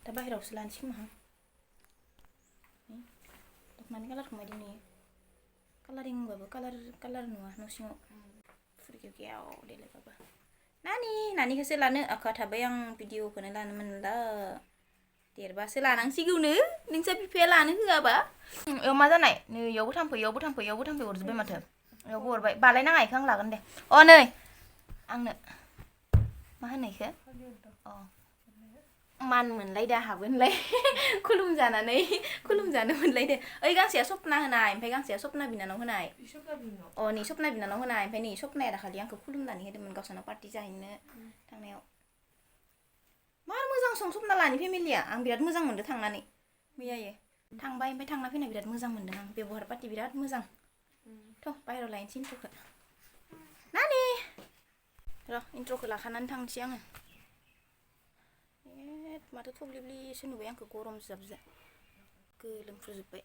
दा बाहेरावसो लानोसै खोमा आं दख'नानि कालारखौ मायदि नुयो कालारिं होनबाबो कालार नुवा न' सिङाव फुरगेवगेव देलायबाबो नानिखौसो लानो आखा थाबाय आं भिडिअखौनो लानो मोनला देरबासो लानांसिगौनो नोंसा बिफाया लानो होआबा इयाव मा जानाय नै इयावबो थाम्फै अरजोब्बाय माथो इयावबो अरबाय बालायनाङा इखौ आं लागोन दे अ नै आंनो मा होनो इखो अ मान मोनलाय दा हाबोनलाय खुलुमजानो मोनलाय दे ओइ गांसेया सपना होनाय ओमफ्राय गांसेया सपना बिनानाव होनाय अ नै सपना बिनानाव होनाय ओमफ्राय नै सपनाया दाखालि आंखौ खुलुमनानै होदोंमोन गावसानाव पार्टि जाहैनो थांनायाव मार मोजां सपना लानि फेमिलिया आं बिराद मोजां मोनदों थांनानै मैयायो थांबाय ओमफ्राय थांना फैना बिराद मोजां मोनदों आं बेबहार पाति बिराद मोजां थ' बाहेराव लायनोसै इन्ट्र'खौ नानि र' इन्ट्र'खौ लाखानानै थांनोसै आङो माथो थब्लिब्लिसो नुबाय आंखौ गरम जाबजा गोलोमफ्रुजोब्बाय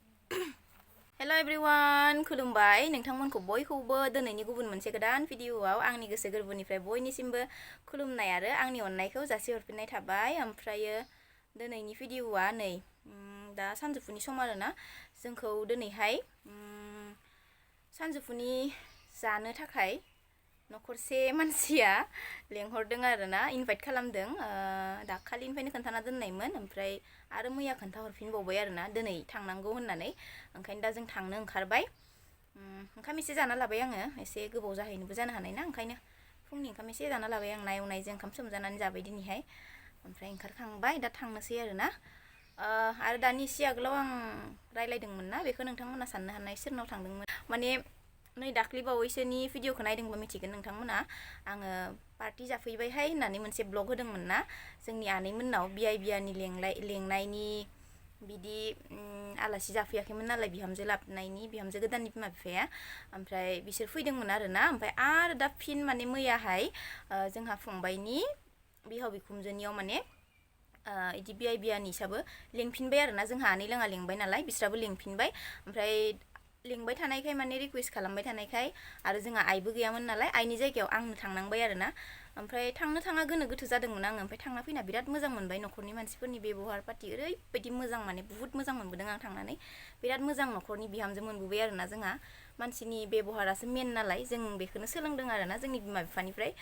हेल' एभ्रिवान खुलुमबाय नोंथांमोनखौ बयखौबो दिनैनि गुबुन मोनसे गोदान भिडिअआव आंनि गोसो गोरबोनिफ्राय बयनिसिमबो खुलुमनाय आरो आंनि अननायखौ जासिहरफिननाय थाबाय ओमफ्रायो दिनैनि भिडिअआ नै दा सानजौफुनि सम आरोना जोंखौ दिनैहाय सानजौफुनि जानो थाखाय न'खरसे मानसिया लेंहरदों आरोना इनभाइट खालामदों दाखालिनिफ्रायनो खोन्थाना दोननायमोन ओमफ्राय आरो मैया खोन्थाहरफिनबावबाय आरोना दिनै थांनांगौ होननानै ओंखायनो दा जों थांनो ओंखारबाय ओंखाम एसे जाना लाबाय आङो एसे गोबाव जाहैनोबो जानो हानाय ना ओंखायनो फुंनि ओंखाम एसे जाना लाबाय आं नायजों ओंखाम सोमजानानै जाबाय दिनैहाय ओमफ्राय ओंखारखांबाय दा थांनोसै आरोना आरो दानि एसे आगोलाव आं रायलायदोंमोन ना बेखौ नोंथांमोना साननो हानाय सोरनाव थांदोंमोन माने नै दाख्लि बावैसोनि भिडिअखौ नायदोंबा मिथिगोन नोंथांमोना आङो पार्टि जाफैबायहाय होननानै मोनसे ब्लग होदोंमोन ना जोंनि आनैमोननाव बियानि लेंनायनि बिदि आलासि जाफैयाखैमोन नालाय बिहामजो लाबोनायनि बिहामजो गोदाननि बिमा बिफाया ओमफ्राय बिसोर फैदोंमोन आरोना ओमफ्राय आरो दा फिन माने मैयाहाय जोंहा फंबायनि बिहाव बिखुनजोनियाव माने इदि बियानिसाबो लेंफिनबाय आरोना जोंहा आनै लोङा लेंबाय नालाय बिस्राबो लेंफिनबाय ओमफ्राय लेंबाय थानायखाय माने रिकुवेस्ट खालामबाय थानायखाय आरो जोंहा आइबो गैयामोन नालाय आइनि जायगायाव आंनो थांनांबाय आरोना ओमफ्राय थांनो थाङा गोनो गोथो जादोंमोन आङो ओमफ्राय थांना फैना बिराद मोजां मोनबाय न'खरनि मानसिफोरनि बेबहार पाति ओरैबायदि मोजां माने बुहुत मोजां मोनबोदों आं थांनानै बिराद मोजां न'खरनि बिहामजो मोनबोबाय आरोना जोंहा मानसिनि बेबहारासो मेन नालाय जों बेखौनो सोलोंदों आरोना जोंनि बिमा बिफानिफ्राय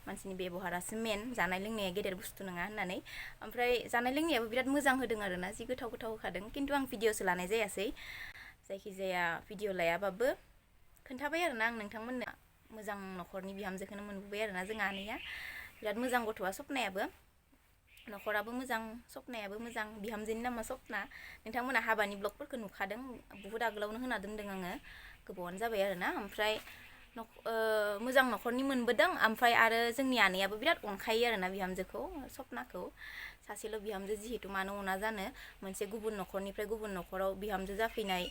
मानसिनि बेबहारासो मेन जानाय लोंनाया गेदेर बुस्थु नङा होननानै ओमफ्राय जानाय लोंनायाबो बिराद मोजां होदों आरोना जि गोथाव होखादों खिन्थु आं भिडिअसो लानाय जायासै जायखिजाया भिडिअ लायाबाबो खोन्थाबाय आरोना आं नोंथांमोननो मोजां न'खरनि बिहामजोखौनो मोनबोबाय आरोना जोंहा आनैया बिराद मोजां गथ'आ सपनायाबो न'खराबो मोजां सपनायाबो मोजां बिहामजोनि नामा सपना नोंथांमोना हाबानि ब्लगफोरखौ नुखादों बुहुत आगोलावनो होना दोनदों आङो गोबावानो जाबाय आरोना ओमफ्राय मोजां न'खरनि मोनबोदों ओमफ्राय आरो जोंनि आनैयाबो बिराद अनखायो आरोना बिहामजोखौ सपनाखौ सासेल' बिहामजो जिहेतु मानो अना जानो मोनसे गुबुन न'खरनिफ्राय गुबुन न'खराव बिहामजो जाफैनाय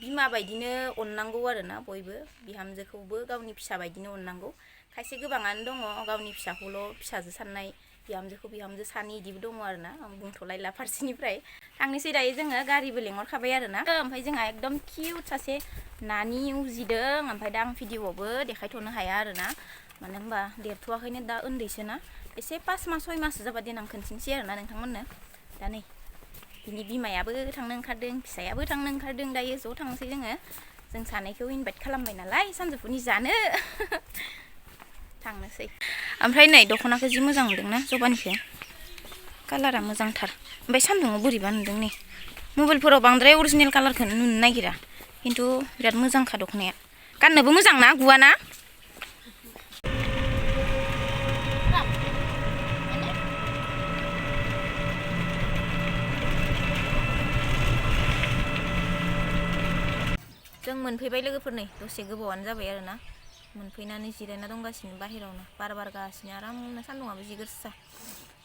बिमा बायदिनो अननांगौ आरोना बयबो बिहामजोखौबो गावनि फिसा बायदिनो अननांगौ खायसे गोबाङानो दङ गावनि फिसाखौल' फिसाजो साननाय बिहामजोखौ बिहामजो सानि इदिबो दङ आरोना आं बुंथ'लायला फारसेनिफ्राय थांनोसै दायो जोङो गारिबो लेंहरखाबाय आरोना ओमफ्राय जोंहा एकदम किउट सासे नानि उजिदों ओमफ्राय दा आं भिडिअआवबो देखायथ'नो हाया आरोना मानो होनबा देरथ'वाखैनो दा उन्दैसोना एसे 5 मास 6 माससो जाबा देनां खोन्थिनोसै आरोना नोंथांमोननो दा नै बिनि बिमायाबो थांनो ओंखारदों फिसायाबो थांनो ओंखारदों दायो ज' थांनोसै जों सानैखौ इनभाइट खालामबाय नालाय सानजौफुनि जानो थांनोसै ओमफ्राय नै दख'नाखौ जि मोजां मोनदोंना जबानिखौ कालारा मोजांथार ओमफ्राय सान्दुङाव बोरैबा नुदों नै मबाइलफोराव बांद्राय अरिजिनेल कालारखौ नुनो नागिरा खिन्थु बिराद मोजांखा दख'नाया गाननोबो मोजां ना गुवाना जों मोनफैबाय लोगोफोर नै दसे गोबावानो जाबाय आरोना मोनफैनानै जिरायना दंगासिनो बाहेरावनो बार बारगासिनो आरामनो सान्दुङाबो जि गोसा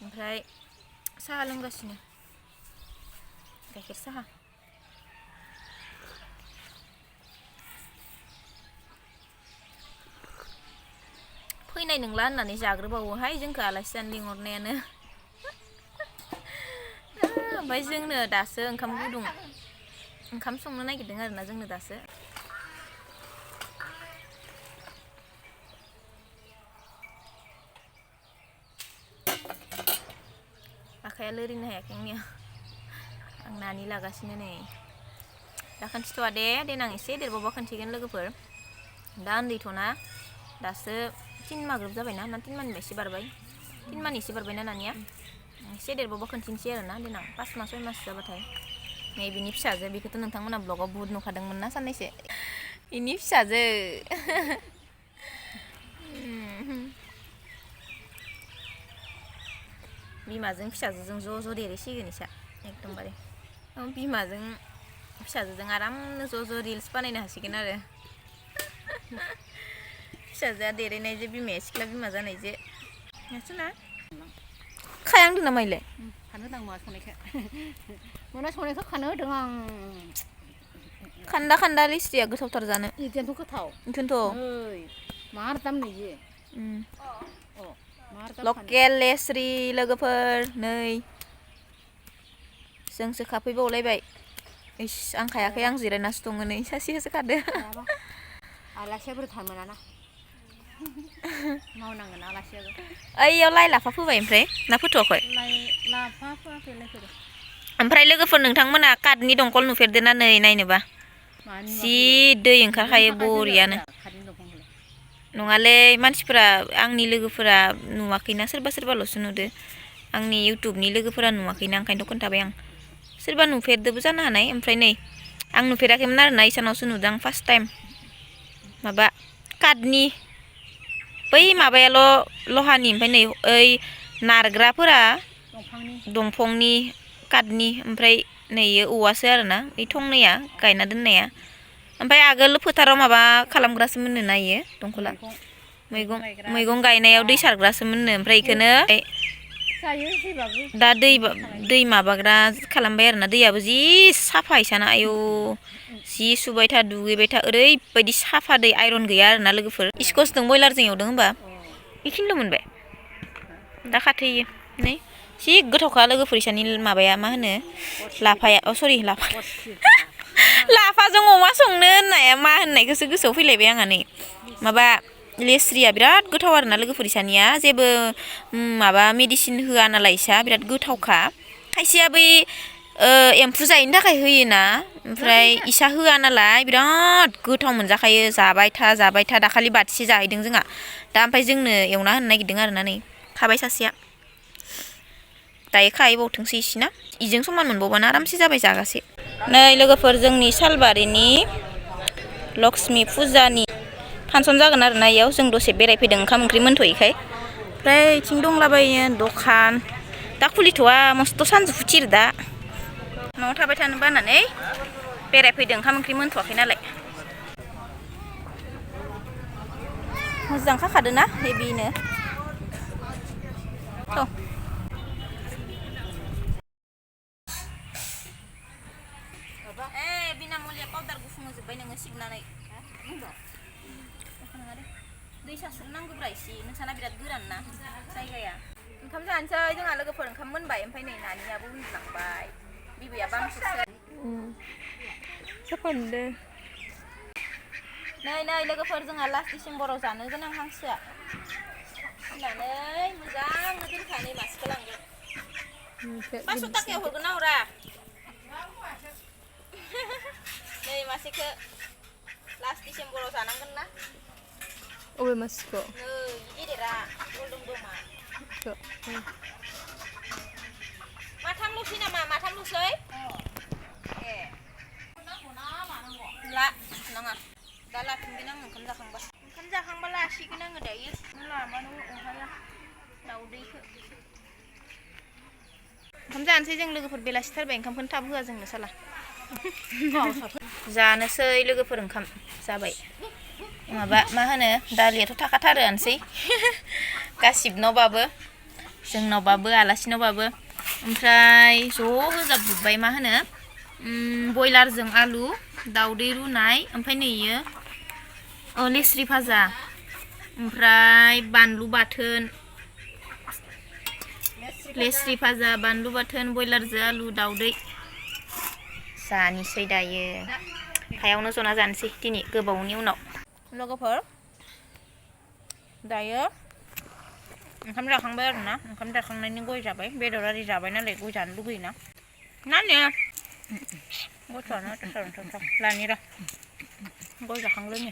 ओमफ्राय साहा लोंगासिनो गाइखेर साहा फैनाय नंला होननानै जाग्रोबावोहाय जोंखौ आलासि जानो लिंहरनायानो ओमफ्राय जोंनो दासो ओंखाम संनो नागिरदों आरोना जोंनो दासो आखाया आखाया लोरिनो हायाखै आंनिया आं नानि लागासिनो नै दा खोन्थिथ'वा दे देनां एसे देरबावबा खोन्थिगोन लोगोफोर दा उन्दैथ'ना दासो 3 मा ग्रोब जाबायना ना 3 मानिफ्राय एसे बारबाय 3 मानि एसे बारबायना नानिया एसे देरबावबा खोन्थिनोसै आरोना देनां 5 मास 6 मास जाबाथाय नै बिनि फिसाजो बेखौथ' नोंथांमोना ब्लगाव बुहुद नुखादोंमोन ना साननैसो इनि फिसाजो बिमाजों फिसाजोजों ज' देरहैसिगोन इसा एकदमबारे बिमाजों फिसाजोजों आरामनो ज' रिल्स बानायनो हासिगोन आरो फिसाजोआ देरैनायजों बिमाया सिख्ला बिमा जानायजों नोंसोरना खायांदों नामा इलाय खानो होदों मा संनायखौ मोना संनायखौ खानो होदों आं खान्दा लिस्रिया गोथावथार जानो इदियानोथ' गोथाव बेखौनोथ' ओइ मार दाम नैयो लकेल लेस्रि लोगोफोर नै जोंसो खाफैबावलायबाय इस आं खायाखै आं जिरायनासो दङ नै सासेयासो खादो आलासिया बोरै थानो मोनाना मावनांगोन आलासियाबो ओइयाव लाइ लाफा फोबाय ओमफ्राय ना फोथ'वाखै लाइ लाफा फोआखैलाय फोदों ओमफ्राय लोगोफोर नोंथांमोना काटनि दंखल नुफेरदों ना नै नायनोबा जि दै ओंखारखायो बरियानो नङालै मानसिफोरा आंनि लोगोफोरा नुवाखैना सोरबाल'सो नुदो आंनि इउटुबनि लोगोफोरा नुवाखैना ओंखायनोथ' खोन्थाबाय आं सोरबा नुफेरदोंबो जानो हानाय ओमफ्राय नै आं नुफेराखैमोन आरोना इसानावसो नुदों आं फार्स्ट टाइम माबा काटनि बै माबायाल' लहानि ओमफ्राय नै ओइ नारग्राफोरा दंफांनि काटनि ओमफ्राय नै औवासो आरोना ओइ थंनैया गायना दोननाया ओमफ्राय आगोल फोथाराव माबा खालामग्रासो मोननो नायो दंखला मैगं गायनायाव दै सारग्रासो मोननो ओमफ्राय इखौनो दा दै माबाग्रा खालामबाय आरोना दैयाबो जि साफा इसाना आयौ जि सुबाय था दुगैबाय था ओरैबायदि साफा दै आइरन गैया आरोना लोगोफोर स्कसजों बयलारजों एवदों होनबा बेखिनिल' मोनबाय दा खाथैयो नै जि गोथावखा लोगोफोर इसानि माबाया मा होनो लाफाया लाफाजों अमा संनो होननाया मा होननायखौसो गोसोआव फैलायबाय आंहा नै माबा लेस्रिया बिराद गोथाव आरोना लोगोफोर इसानिया जेबो माबा मेडिसिन होआ नालाय इसा बिराद गोथावखा खायसेया बै एम्फौ जायैनि थाखाय होयोना ओमफ्राय इसा होआ नालाय बिराद गोथाव मोनजाखायो जाबाय था दाखालि बाथिसे जाहैदों जोंहा दा ओमफ्राय जोंनो एवना होनो नागिरदों आरोना नै खाबाय सासेया दायो खाहैबावथोंसै इसिना इजों समान मोनबावबानो आरामसे जाबाय जागासे नै लोगोफोर जोंनि सालबारिनि लक्ष्मी फुजानि फांसन जागोन आरोना इयाव जों दसे बेरायफैदों ओंखाम ओंख्रि मोनथ'यैखाय ओमफ्राय इथिं दंलाबायो दखान दा खुलिथ'वा मस्थ' सानजौफुथिर दा न'आव थाबाय थानो बानानै बेरायफैदों ओंखाम ओंख्रि मोनथ'वाखै नालाय मोजां खाखादोना हेभिनो बिना मुलिया पाउडार गुफुं होजोब्बाय नोङो सिबनानै दै सारस्रोनांगौब्रा इसे नोंसाना बिराद गोरान ना जायगाया ओंखाम जानोसै जोंहा लोगोफोर ओंखाम मोनबाय ओमफ्राय नै नानियाबो उन्दुलांबाय बिबैया बांसिसो नै लोगोफोर जोंहा लास्ट डिसेम्बराव जानो गोनां हांसोआ होननानै मोजां दोनखानाय मासेखौ लांगोन 500 थाखायाव हरगोन ना हरा नै मासेखौ लास्ट डिसेम्बराव जानांगोन ना अबे मासेखौ नै गिदिरा गलदमदमा माथामल'सै नामा माथामल'सै ए ला नाङा दा लाफिनगोन आं ओंखाम जाखांबा लासिगोन आङो दायो लामानो अहाया दाउदैखौ ओंखाम जानोसै जों लोगोफोर बेलासिथारबाय ओंखामखौनो थाब होआ जोंनो साला जानोसै लोगोफोर ओंखाम जाबाय माबा मा होनो दालियाथ' थाखाथारोआनोसै गासिबनावबाबो जोंनावबाबो आलासिनावबाबो ओमफ्राय ज' होजाबजोब्बाय मा होनो बयलारजों आलु दाउदै रुनाय ओमफ्राय नैयो लेस्रि भाजा ओमफ्राय बानलु बाथोन लेस्रि भाजा बानलु बाथोन बयलारजों आलु दाउदै जानोसै दायो हायावनो जना जानोसै दिनै गोबावनि उनाव लोगोफोर दायो ओंखाम जाखांबाय आरो ना ओंखाम जाखांनायनि गय जाबाय बेदर आरि जाबाय नालाय गय जानो लुगैयोना नानिया गथ'आनो थाथार लानि र' गय जाखांलोङो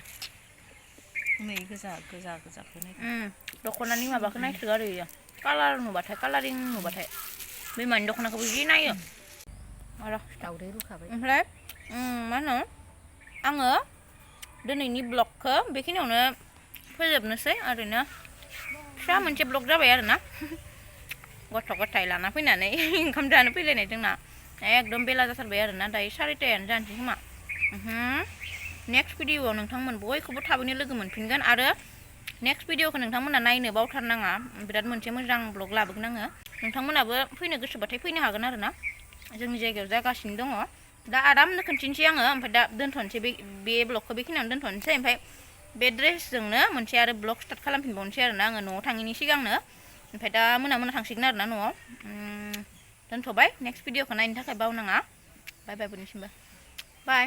नै गोजाखौ नाय दख'नानि माबाखौ नायसो आरो इयो कालार नुबाथाय कालारिं नुबाथाय बिमानि दख'नाखौबो जि नायो र' दावदै रुखाबाय ओमफ्राय मा होनो आङो दिनैनि ब्लगखौ बेखिनियावनो फोजोबनोसै ओरैनो फिसा मोनसे ब्लग जाबाय आरो ना गथ' गथाय लाना फैनानै ओंखाम जानो फैलायनाय जोंना एकदम बेला जाथारबाय आरो ना दायो 4:30 जानोसै खोमा नेक्स्ट भिडिअआव नोंथांमोन बयखौबो थाबैनो लोगो मोनफिनगोन आरो नेक्स्ट भिडिअखौ नोंथांमोना नायनो बावथारनाङा बिराद मोनसे मोजां ब्लग लाबोगोन आङो नोंथांमोनाबो फैनो गोसोबाथाय फैनो हागोन आरो ना जोंनि जायगायाव जागासिनो दङ दा आरामनो खोन्थिनोसै आङो ओमफ्राय दा दोनथ'नोसै बे ब्लगखौ बेखिनियावनो दोनथ'नोसै ओमफ्राय बे ड्रेसजोंनो मोनसे आरो ब्लग स्टार्ट खालामफिनबावनोसै आरो ना आङो न'आव थाङिनि सिगांनो ओमफ्राय दा मोना थांसिगोन आरो ना न'आव दोनथ'बाय नेक्स्ट भिडिअखौ नायनो थाखाय बावनाङा बाय बाय बयनिसिमबो बाय